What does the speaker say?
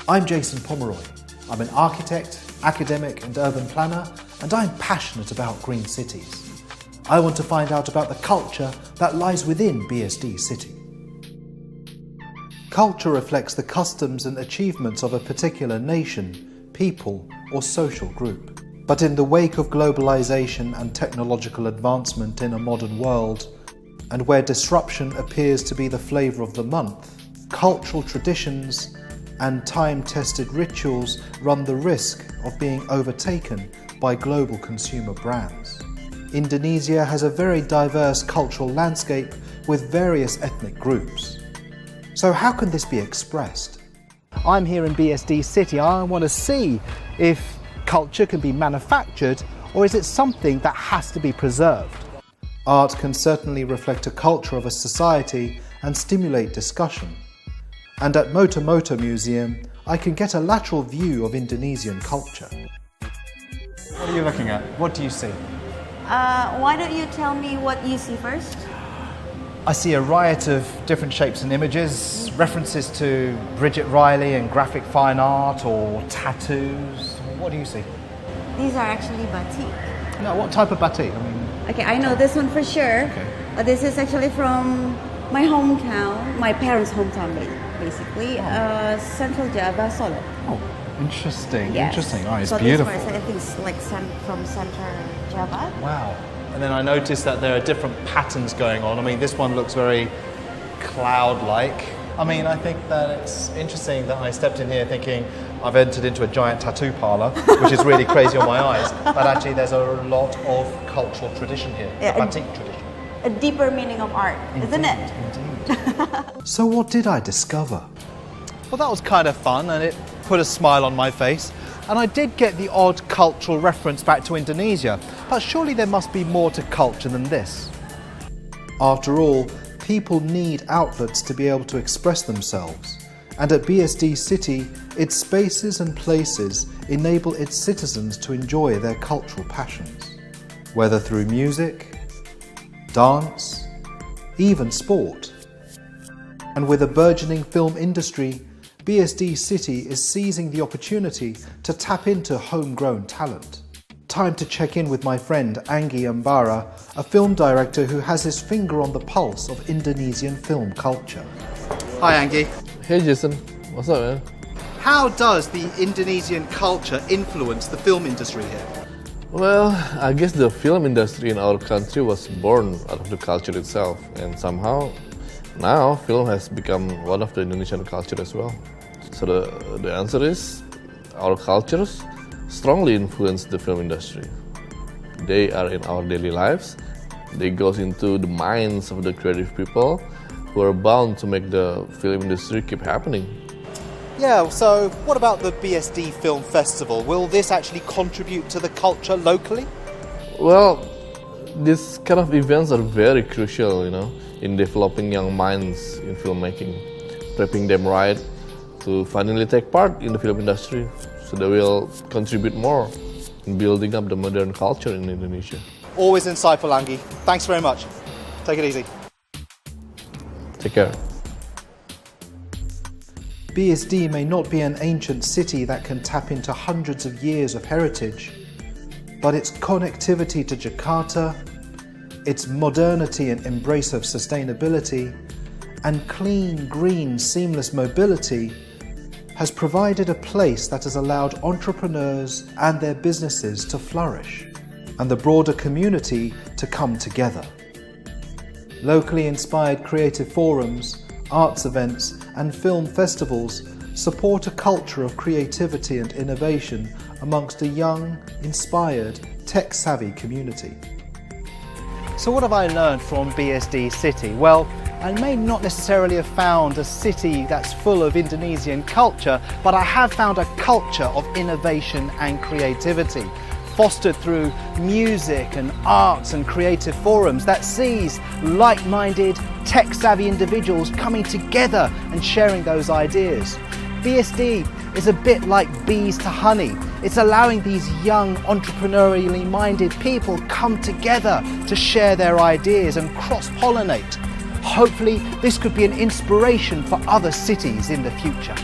I'm Jason Pomeroy. I'm an architect, academic and urban planner, and I'm passionate about green cities. I want to find out about the culture that lies within BSD City. Culture reflects the customs and achievements of a particular nation, people or social group. But in the wake of globalization and technological advancement in a modern world, and where disruption appears to be the flavor of the month, cultural traditions and time-tested rituals run the risk of being overtaken by global consumer brands. Indonesia has a very diverse cultural landscape with various ethnic groups. So how can this be expressed? I'm here in BSD City. I want to see if culture can be manufactured, or is it something that has to be preserved? Art can certainly reflect a culture of a society and stimulate discussion. And at Moto Museum, I can get a lateral view of Indonesian culture. What are you looking at? What do you see? Why don't you tell me what you see first? I see a riot of different shapes and images, references to Bridget Riley and graphic fine art or tattoos. What do you see? These are actually batik. No, what type of batik? Okay, I know this one for sure. Okay. This is actually from my hometown, my parents' hometown basically, Central Java, Solo. Oh, interesting, Yes. interesting. Oh, it's so beautiful. This one, I think it's like from Central Java. Wow. And then I noticed that there are different patterns going on. This one looks very cloud-like. I think that it's interesting that I stepped in here thinking I've entered into a giant tattoo parlour, which is really crazy on my eyes. But actually there's a lot of cultural tradition here, Yeah, batik tradition. A deeper meaning of art, isn't it? Indeed. So what did I discover? Well, that was kind of fun and it put a smile on my face. And I did get the odd cultural reference back to Indonesia, but surely there must be more to culture than this. After all, people need outlets to be able to express themselves. And at BSD City, its spaces and places enable its citizens to enjoy their cultural passions. Whether through music, dance, even sport. And with a burgeoning film industry, BSD City is seizing the opportunity to tap into homegrown talent. Time to check in with my friend Anggi Ambara, a film director who has his finger on the pulse of Indonesian film culture. Hi Anggi. Hey Jason, what's up man? How does the Indonesian culture influence the film industry here? Well, I guess the film industry in our country was born out of the culture itself, and somehow now film has become one of the Indonesian culture as well. So the answer is our cultures strongly influence the film industry. They are in our daily lives. They goes into the minds of the creative people who are bound to make the film industry keep happening. Yeah, so what about the BSD Film Festival? Will this actually contribute to the culture locally? Well, these kind of events are very crucial, in developing young minds in filmmaking, prepping them right to finally take part in the film industry, so they will contribute more in building up the modern culture in Indonesia. Always insightful, Anggi. Thanks very much. Take it easy. Take care. BSD may not be an ancient city that can tap into hundreds of years of heritage, but its connectivity to Jakarta, its modernity and embrace of sustainability, and clean, green, seamless mobility has provided a place that has allowed entrepreneurs and their businesses to flourish, and the broader community to come together. Locally inspired creative forums, arts events, and film festivals support a culture of creativity and innovation amongst a young, inspired, tech-savvy community. So what have I learned from BSD City? Well, I may not necessarily have found a city that's full of Indonesian culture, but I have found a culture of innovation and creativity, fostered through music and arts and creative forums that sees like-minded, tech-savvy individuals coming together and sharing those ideas. BSD is a bit like bees to honey. It's allowing these young, entrepreneurially minded people come together to share their ideas and cross-pollinate. Hopefully, this could be an inspiration for other cities in the future.